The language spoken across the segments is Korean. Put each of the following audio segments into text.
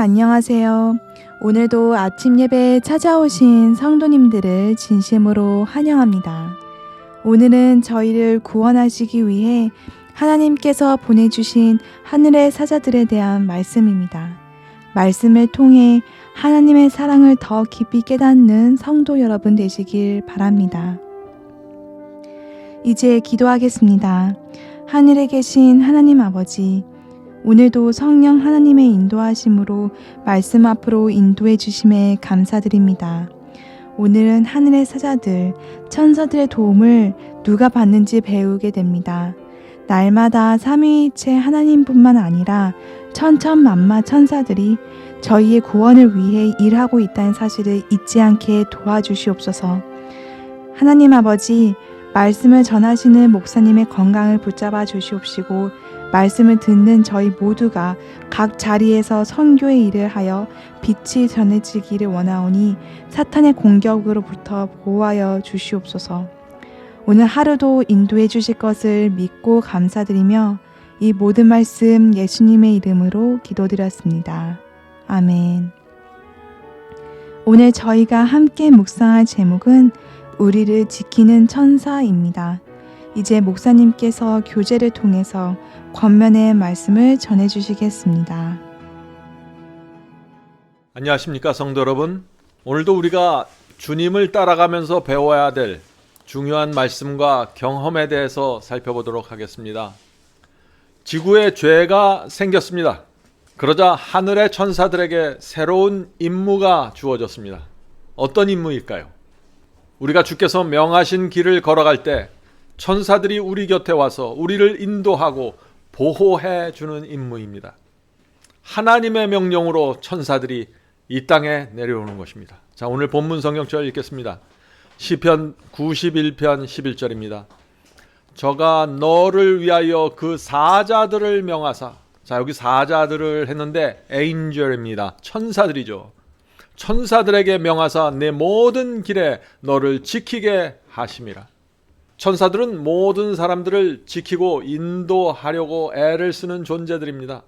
안녕하세요. 오늘도 아침 예배에 찾아오신 성도님들을 진심으로 환영합니다. 오늘은 저희를 구원하시기 위해 하나님께서 보내주신 하늘의 사자들에 대한 말씀입니다. 말씀을 통해 하나님의 사랑을 더 깊이 깨닫는 성도 여러분 되시길 바랍니다. 이제 기도하겠습니다. 하늘에 계신 하나님 아버지, 오늘도 성령 하나님의 인도하심으로 말씀 앞으로 인도해 주심에 감사드립니다. 오늘은 하늘의 사자들, 천사들의 도움을 누가 받는지 배우게 됩니다. 날마다 삼위일체 하나님뿐만 아니라 천천만마 천사들이 저희의 구원을 위해 일하고 있다는 사실을 잊지 않게 도와주시옵소서. 하나님 아버지, 말씀을 전하시는 목사님의 건강을 붙잡아 주시옵시고 말씀을 듣는 저희 모두가 각 자리에서 선교의 일을 하여 빛이 전해지기를 원하오니 사탄의 공격으로부터 보호하여 주시옵소서. 오늘 하루도 인도해 주실 것을 믿고 감사드리며 이 모든 말씀 예수님의 이름으로 기도드렸습니다. 아멘. 오늘 저희가 함께 묵상할 제목은 우리를 지키는 천사입니다. 이제 목사님께서 교제를 통해서 권면의 말씀을 전해주시겠습니다. 안녕하십니까 성도 여러분. 오늘도 우리가 주님을 따라가면서 배워야 될 중요한 말씀과 경험에 대해서 살펴보도록 하겠습니다. 지구에 죄가 생겼습니다. 그러자 하늘의 천사들에게 새로운 임무가 주어졌습니다. 어떤 임무일까요? 우리가 주께서 명하신 길을 걸어갈 때 천사들이 우리 곁에 와서 우리를 인도하고 보호해 주는 임무입니다. 하나님의 명령으로 천사들이 이 땅에 내려오는 것입니다. 자, 오늘 본문 성경절 읽겠습니다. 시편 91편 11절입니다. 저가 너를 위하여 그 사자들을 명하사. 자, 여기 사자들을 했는데 에인절입니다. 천사들이죠. 천사들에게 명하사 내 모든 길에 너를 지키게 하심이라. 천사들은 모든 사람들을 지키고 인도하려고 애를 쓰는 존재들입니다.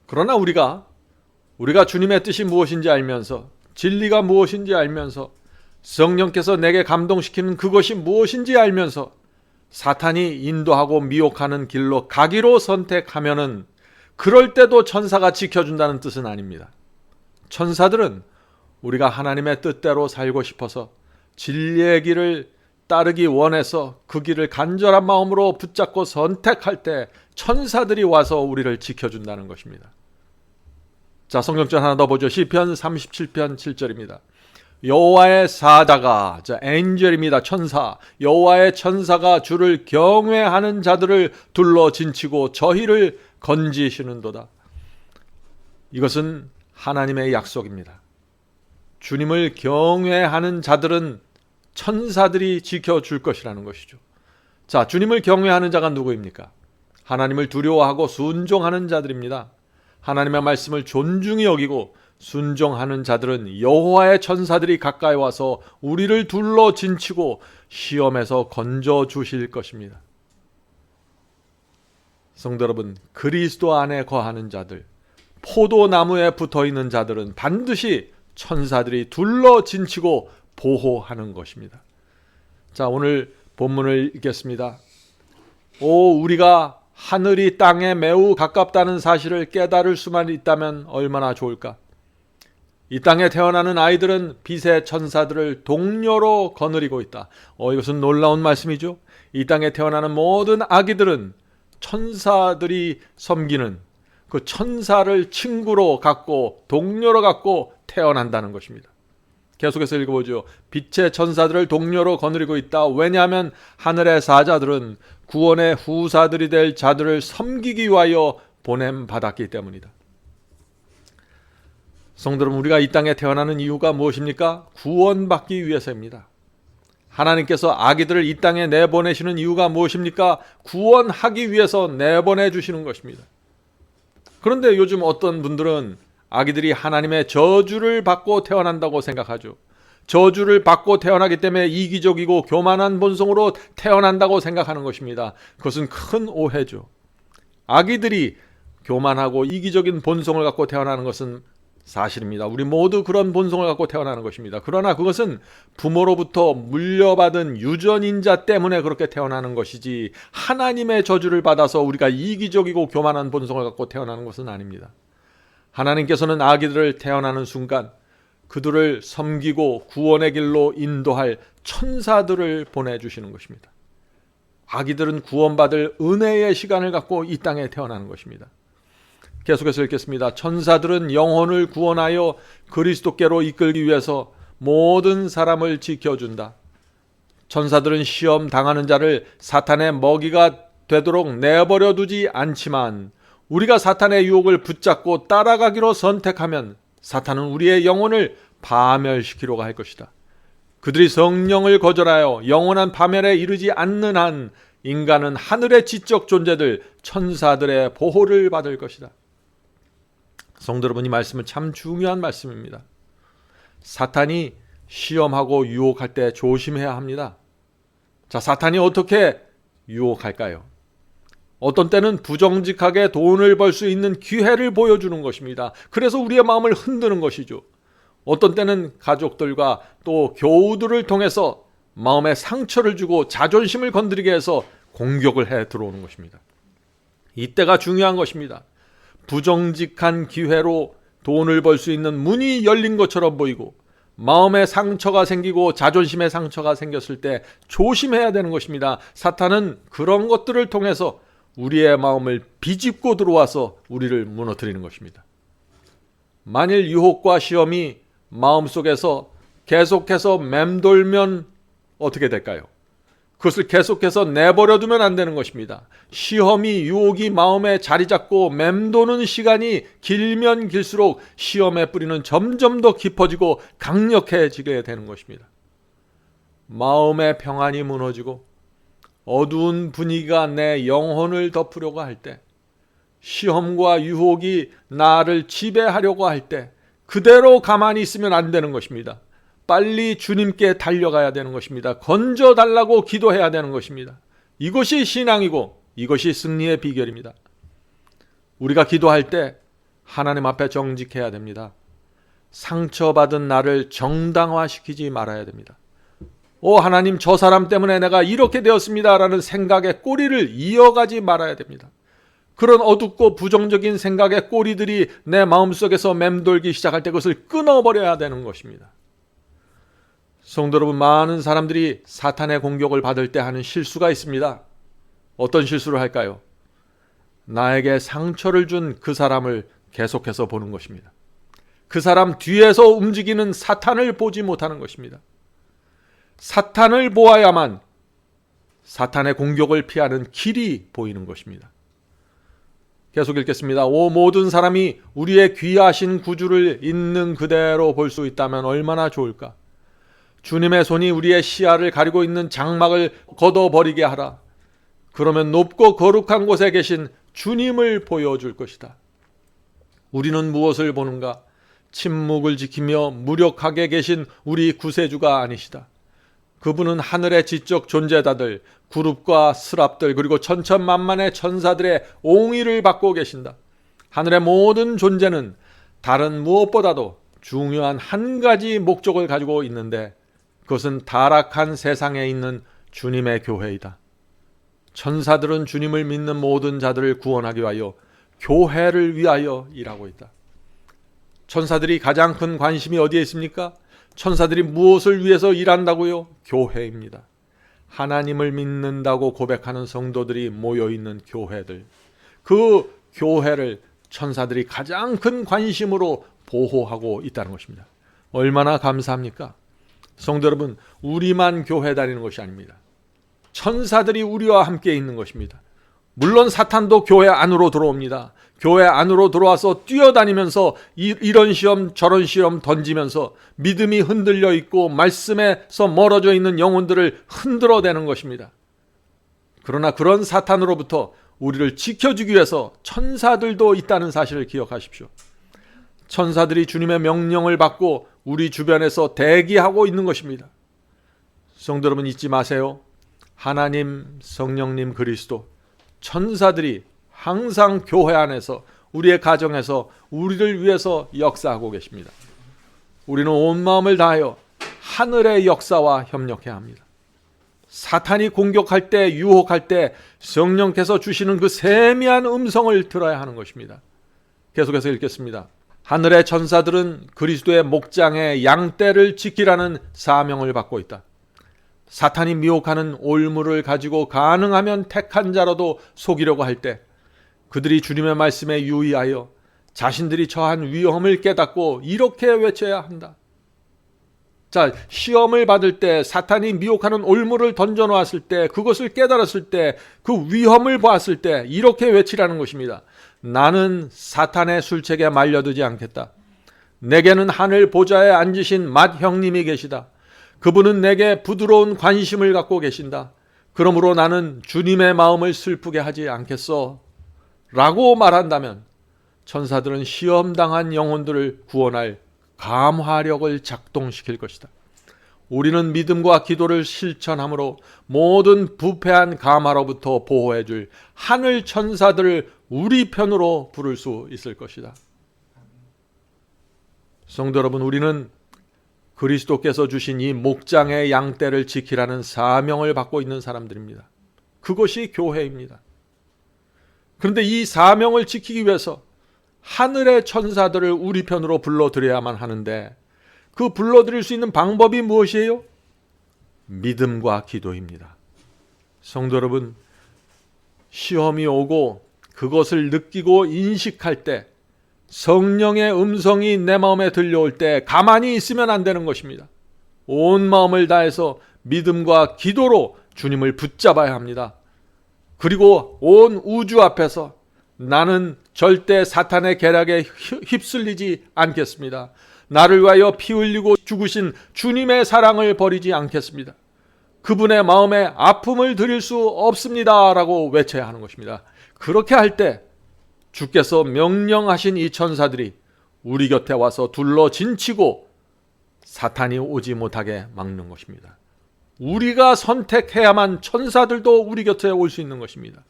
그러나 우리가 주님의 뜻이 무엇인지 알면서, 진리가 무엇인지 알면서, 성령께서 내게 감동시키는 그것이 무엇인지 알면서 사탄이 인도하고 미혹하는 길로 가기로 선택하면은 그럴 때도 천사가 지켜준다는 뜻은 아닙니다. 천사들은 우리가 하나님의 뜻대로 살고 싶어서 진리의 길을 따르기 원해서 그 길을 간절한 마음으로 붙잡고 선택할 때 천사들이 와서 우리를 지켜준다는 것입니다. 자, 성경절 하나 더 보죠. 시편 37편 7절입니다. 여호와의 사자가, 자, 엔젤입니다. 천사. 여호와의 천사가 주를 경외하는 자들을 둘러 진치고 저희를 건지시는도다. 이것은 하나님의 약속입니다. 주님을 경외하는 자들은 천사들이 지켜줄 것이라는 것이죠. 자, 주님을 경외하는 자가 누구입니까? 하나님을 두려워하고 순종하는 자들입니다. 하나님의 말씀을 존중히 여기고 순종하는 자들은 여호와의 천사들이 가까이 와서 우리를 둘러 진치고 시험에서 건져 주실 것입니다. 성도 여러분, 그리스도 안에 거하는 자들, 포도나무에 붙어있는 자들은 반드시 천사들이 둘러 진치고 보호하는 것입니다. 자, 오늘 본문을 읽겠습니다. 우리가 하늘이 땅에 매우 가깝다는 사실을 깨달을 수만 있다면 얼마나 좋을까? 이 땅에 태어나는 아이들은 빛의 천사들을 동료로 거느리고 있다. 이것은 놀라운 말씀이죠. 이 땅에 태어나는 모든 아기들은 천사들이 섬기는 그 천사를 친구로 갖고 동료로 갖고 태어난다는 것입니다. 계속해서 읽어보죠. 빛의 천사들을 동료로 거느리고 있다. 왜냐하면 하늘의 사자들은 구원의 후사들이 될 자들을 섬기기 위하여 보냄받았기 때문이다. 성도 여러분, 우리가 이 땅에 태어나는 이유가 무엇입니까? 구원받기 위해서입니다. 하나님께서 아기들을 이 땅에 내보내시는 이유가 무엇입니까? 구원하기 위해서 내보내 주시는 것입니다. 그런데 요즘 어떤 분들은 아기들이 하나님의 저주를 받고 태어난다고 생각하죠. 저주를 받고 태어나기 때문에 이기적이고 교만한 본성으로 태어난다고 생각하는 것입니다. 그것은 큰 오해죠. 아기들이 교만하고 이기적인 본성을 갖고 태어나는 것은 사실입니다. 우리 모두 그런 본성을 갖고 태어나는 것입니다. 그러나 그것은 부모로부터 물려받은 유전인자 때문에 그렇게 태어나는 것이지 하나님의 저주를 받아서 우리가 이기적이고 교만한 본성을 갖고 태어나는 것은 아닙니다. 하나님께서는 아기들을 태어나는 순간 그들을 섬기고 구원의 길로 인도할 천사들을 보내주시는 것입니다. 아기들은 구원받을 은혜의 시간을 갖고 이 땅에 태어나는 것입니다. 계속해서 읽겠습니다. 천사들은 영혼을 구원하여 그리스도께로 이끌기 위해서 모든 사람을 지켜준다. 천사들은 시험 당하는 자를 사탄의 먹이가 되도록 내버려 두지 않지만 우리가 사탄의 유혹을 붙잡고 따라가기로 선택하면 사탄은 우리의 영혼을 파멸시키려고 할 것이다. 그들이 성령을 거절하여 영원한 파멸에 이르지 않는 한 인간은 하늘의 지적 존재들 천사들의 보호를 받을 것이다. 성도 여러분, 이 말씀은 참 중요한 말씀입니다. 사탄이 시험하고 유혹할 때 조심해야 합니다. 자, 사탄이 어떻게 유혹할까요? 어떤 때는 부정직하게 돈을 벌 수 있는 기회를 보여주는 것입니다. 그래서 우리의 마음을 흔드는 것이죠. 어떤 때는 가족들과 또 교우들을 통해서 마음에 상처를 주고 자존심을 건드리게 해서 공격을 해 들어오는 것입니다. 이때가 중요한 것입니다. 부정직한 기회로 돈을 벌 수 있는 문이 열린 것처럼 보이고 마음에 상처가 생기고 자존심에 상처가 생겼을 때 조심해야 되는 것입니다. 사탄은 그런 것들을 통해서 우리의 마음을 비집고 들어와서 우리를 무너뜨리는 것입니다. 만일 유혹과 시험이 마음속에서 계속해서 맴돌면 어떻게 될까요? 그것을 계속해서 내버려두면 안 되는 것입니다. 시험이 유혹이 마음에 자리 잡고 맴도는 시간이 길면 길수록 시험의 뿌리는 점점 더 깊어지고 강력해지게 되는 것입니다. 마음의 평안이 무너지고 어두운 분위기가 내 영혼을 덮으려고 할 때, 시험과 유혹이 나를 지배하려고 할 때 그대로 가만히 있으면 안 되는 것입니다. 빨리 주님께 달려가야 되는 것입니다. 건져달라고 기도해야 되는 것입니다. 이것이 신앙이고 이것이 승리의 비결입니다. 우리가 기도할 때 하나님 앞에 정직해야 됩니다. 상처받은 나를 정당화시키지 말아야 됩니다. 하나님, 저 사람 때문에 내가 이렇게 되었습니다 라는 생각의 꼬리를 이어가지 말아야 됩니다. 그런 어둡고 부정적인 생각의 꼬리들이 내 마음속에서 맴돌기 시작할 때 그것을 끊어버려야 되는 것입니다. 성도 여러분, 많은 사람들이 사탄의 공격을 받을 때 하는 실수가 있습니다. 어떤 실수를 할까요? 나에게 상처를 준 그 사람을 계속해서 보는 것입니다. 그 사람 뒤에서 움직이는 사탄을 보지 못하는 것입니다. 사탄을 보아야만 사탄의 공격을 피하는 길이 보이는 것입니다. 계속 읽겠습니다. 모든 사람이 우리의 귀하신 구주를 있는 그대로 볼 수 있다면 얼마나 좋을까? 주님의 손이 우리의 시야를 가리고 있는 장막을 걷어버리게 하라. 그러면 높고 거룩한 곳에 계신 주님을 보여줄 것이다. 우리는 무엇을 보는가? 침묵을 지키며 무력하게 계신 우리 구세주가 아니시다. 그분은 하늘의 지적 존재자들, 그룹과 스랍들, 그리고 천천만만의 천사들의 옹의를 받고 계신다. 하늘의 모든 존재는 다른 무엇보다도 중요한 한 가지 목적을 가지고 있는데 그것은 타락한 세상에 있는 주님의 교회이다. 천사들은 주님을 믿는 모든 자들을 구원하기 위하여 교회를 위하여 일하고 있다. 천사들이 가장 큰 관심이 어디에 있습니까? 천사들이 무엇을 위해서 일한다고요? 교회입니다. 하나님을 믿는다고 고백하는 성도들이 모여있는 교회들, 그 교회를 천사들이 가장 큰 관심으로 보호하고 있다는 것입니다. 얼마나 감사합니까? 성도 여러분, 우리만 교회 다니는 것이 아닙니다. 천사들이 우리와 함께 있는 것입니다. 물론 사탄도 교회 안으로 들어옵니다. 교회 안으로 들어와서 뛰어다니면서 이런 시험 저런 시험 던지면서 믿음이 흔들려 있고 말씀에서 멀어져 있는 영혼들을 흔들어대는 것입니다. 그러나 그런 사탄으로부터 우리를 지켜주기 위해서 천사들도 있다는 사실을 기억하십시오. 천사들이 주님의 명령을 받고 우리 주변에서 대기하고 있는 것입니다. 성도 여러분, 잊지 마세요. 하나님, 성령님, 그리스도, 천사들이 항상 교회 안에서 우리의 가정에서 우리를 위해서 역사하고 계십니다. 우리는 온 마음을 다하여 하늘의 역사와 협력해야 합니다. 사탄이 공격할 때, 유혹할 때 성령께서 주시는 그 세미한 음성을 들어야 하는 것입니다. 계속해서 읽겠습니다. 하늘의 천사들은 그리스도의 목장의 양떼를 지키라는 사명을 받고 있다. 사탄이 미혹하는 올무를 가지고 가능하면 택한 자라도 속이려고 할 때 그들이 주님의 말씀에 유의하여 자신들이 처한 위험을 깨닫고 이렇게 외쳐야 한다. 자, 시험을 받을 때, 사탄이 미혹하는 올무를 던져놓았을 때, 그것을 깨달았을 때, 그 위험을 보았을 때 이렇게 외치라는 것입니다. 나는 사탄의 술책에 말려들지 않겠다. 내게는 하늘 보좌에 앉으신 맏 형님이 계시다. 그분은 내게 부드러운 관심을 갖고 계신다. 그러므로 나는 주님의 마음을 슬프게 하지 않겠어. 라고 말한다면 천사들은 시험당한 영혼들을 구원할 감화력을 작동시킬 것이다. 우리는 믿음과 기도를 실천함으로 모든 부패한 감화로부터 보호해줄 하늘 천사들을 우리 편으로 부를 수 있을 것이다. 성도 여러분, 우리는 그리스도께서 주신 이 목장의 양떼를 지키라는 사명을 받고 있는 사람들입니다. 그것이 교회입니다. 그런데 이 사명을 지키기 위해서 하늘의 천사들을 우리 편으로 불러들여야만 하는데 그 불러들일 수 있는 방법이 무엇이에요? 믿음과 기도입니다. 성도 여러분, 시험이 오고 그것을 느끼고 인식할 때 성령의 음성이 내 마음에 들려올 때 가만히 있으면 안 되는 것입니다. 온 마음을 다해서 믿음과 기도로 주님을 붙잡아야 합니다. 그리고 온 우주 앞에서 나는 절대 사탄의 계략에 휩쓸리지 않겠습니다. 나를 위하여 피 흘리고 죽으신 주님의 사랑을 버리지 않겠습니다. 그분의 마음에 아픔을 드릴 수 없습니다. 라고 외쳐야 하는 것입니다. 그렇게 할 때 주께서 명령하신 이 천사들이 우리 곁에 와서 둘러 진치고 사탄이 오지 못하게 막는 것입니다. 우리가 선택해야만 천사들도 우리 곁에 올 수 있는 것입니다.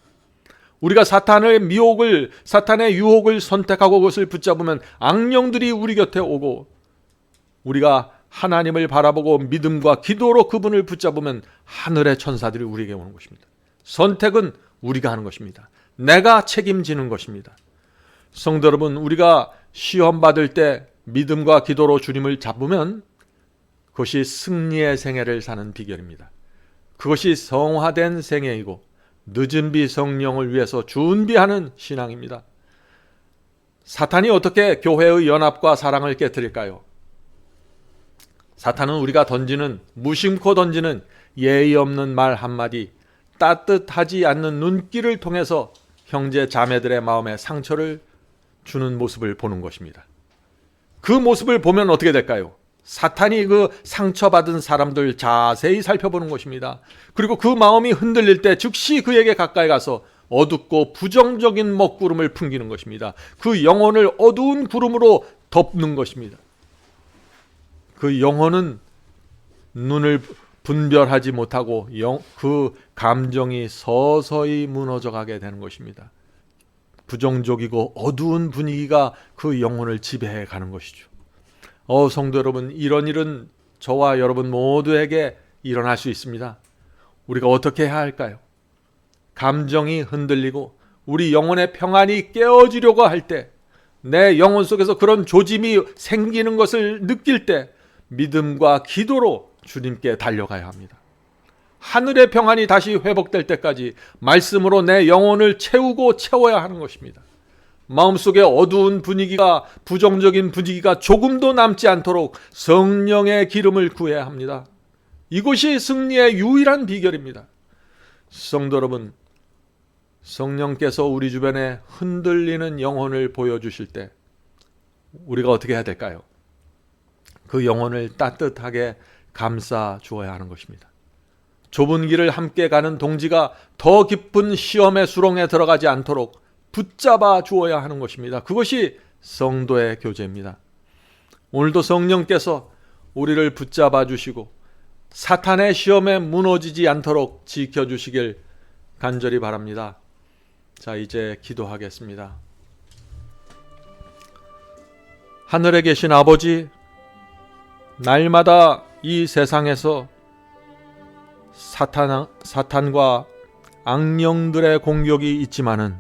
우리가 사탄의 유혹을 선택하고 그것을 붙잡으면 악령들이 우리 곁에 오고, 우리가 하나님을 바라보고 믿음과 기도로 그분을 붙잡으면 하늘의 천사들이 우리에게 오는 것입니다. 선택은 우리가 하는 것입니다. 내가 책임지는 것입니다. 성도 여러분, 우리가 시험 받을 때 믿음과 기도로 주님을 잡으면 그것이 승리의 생애를 사는 비결입니다. 그것이 성화된 생애이고 늦은 비 성령을 위해서 준비하는 신앙입니다. 사탄이 어떻게 교회의 연합과 사랑을 깨뜨릴까요? 사탄은 우리가 무심코 던지는 예의 없는 말 한마디, 따뜻하지 않는 눈길을 통해서 형제 자매들의 마음에 상처를 주는 모습을 보는 것입니다. 그 모습을 보면 어떻게 될까요? 사탄이 그 상처받은 사람들 자세히 살펴보는 것입니다. 그리고 그 마음이 흔들릴 때 즉시 그에게 가까이 가서 어둡고 부정적인 먹구름을 풍기는 것입니다. 그 영혼을 어두운 구름으로 덮는 것입니다. 그 영혼은 눈을 분별하지 못하고 그 감정이 서서히 무너져 가게 되는 것입니다. 부정적이고 어두운 분위기가 그 영혼을 지배해 가는 것이죠. 성도 여러분, 이런 일은 저와 여러분 모두에게 일어날 수 있습니다. 우리가 어떻게 해야 할까요? 감정이 흔들리고 우리 영혼의 평안이 깨어지려고 할 때, 내 영혼 속에서 그런 조짐이 생기는 것을 느낄 때 믿음과 기도로 주님께 달려가야 합니다. 하늘의 평안이 다시 회복될 때까지 말씀으로 내 영혼을 채우고 채워야 하는 것입니다. 마음속에 어두운 분위기가, 부정적인 분위기가 조금도 남지 않도록 성령의 기름을 구해야 합니다. 이것이 승리의 유일한 비결입니다. 성도 여러분, 성령께서 우리 주변에 흔들리는 영혼을 보여주실 때 우리가 어떻게 해야 될까요? 그 영혼을 따뜻하게 감싸 주어야 하는 것입니다. 좁은 길을 함께 가는 동지가 더 깊은 시험의 수렁에 들어가지 않도록 붙잡아 주어야 하는 것입니다. 그것이 성도의 교제입니다. 오늘도 성령께서 우리를 붙잡아 주시고 사탄의 시험에 무너지지 않도록 지켜주시길 간절히 바랍니다. 자, 이제 기도하겠습니다. 하늘에 계신 아버지, 날마다 이 세상에서 사탄과 악령들의 공격이 있지만은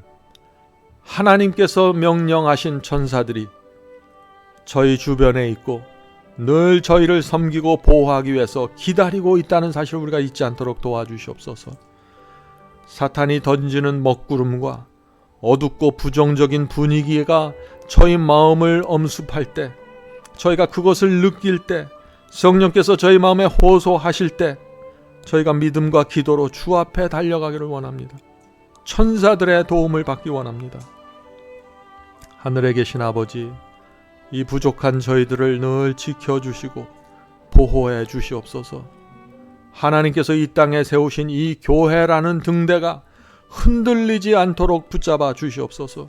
하나님께서 명령하신 천사들이 저희 주변에 있고 늘 저희를 섬기고 보호하기 위해서 기다리고 있다는 사실을 우리가 잊지 않도록 도와주시옵소서. 사탄이 던지는 먹구름과 어둡고 부정적인 분위기가 저희 마음을 엄습할 때, 저희가 그것을 느낄 때, 성령께서 저희 마음에 호소하실 때 저희가 믿음과 기도로 주 앞에 달려가기를 원합니다. 천사들의 도움을 받기 원합니다. 하늘에 계신 아버지, 이 부족한 저희들을 늘 지켜주시고 보호해 주시옵소서. 하나님께서 이 땅에 세우신 이 교회라는 등대가 흔들리지 않도록 붙잡아 주시옵소서.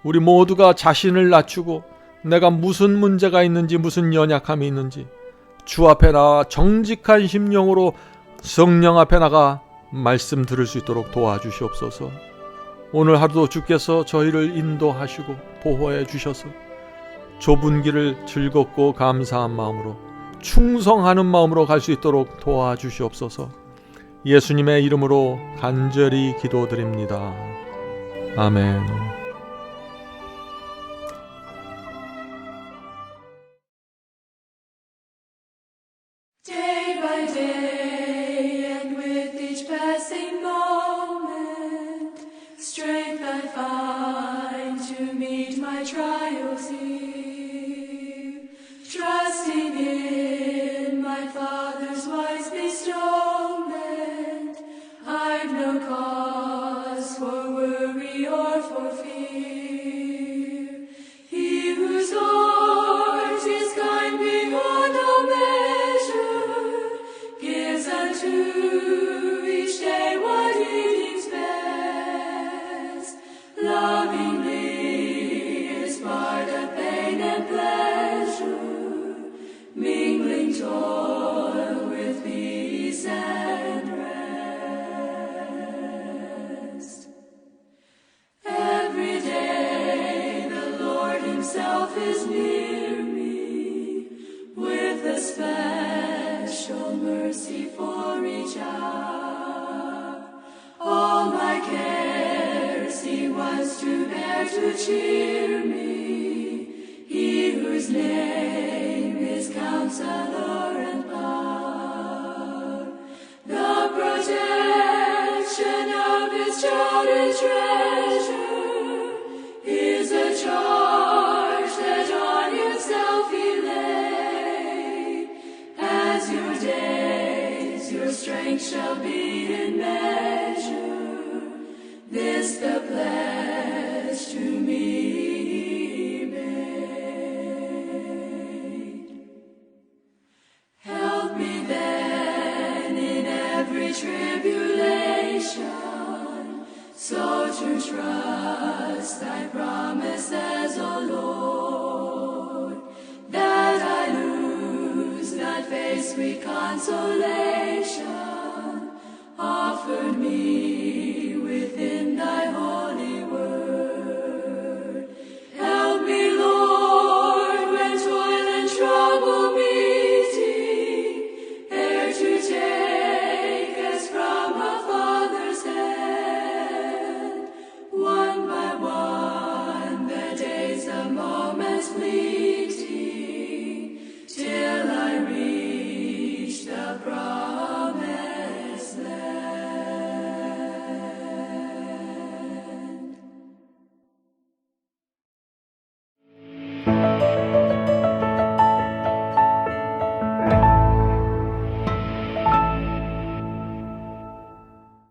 우리 모두가 자신을 낮추고 내가 무슨 문제가 있는지, 무슨 연약함이 있는지 주 앞에 나와 정직한 심령으로 성령 앞에 나가 말씀 들을 수 있도록 도와주시옵소서. 오늘 하루도 주께서 저희를 인도하시고 보호해 주셔서 좁은 길을 즐겁고 감사한 마음으로, 충성하는 마음으로 갈 수 있도록 도와주시옵소서. 예수님의 이름으로 간절히 기도드립니다. 아멘. Day by day, and with each passing moment, strength I find to meet my trials here. Trusting in my Father's wise bestowment, I've no cause for worry or for fear. He whose heart is kind beyond all measure gives unto each day what he deems best. Lovingly is part of pain and pleasure, mingling toil with peace and rest. Every day the Lord himself is near me, with a special mercy for each hour. All my cares he wants to bear to cheer me, he whose name is Counselor and Power. The protection of his child and treasure is a charge that on himself he laid. As your days, your strength shall be in measure. This the pledge to me he made. Help me then in every tribulation, so to trust thy promises, O Lord, that I lose not face sweet consolation.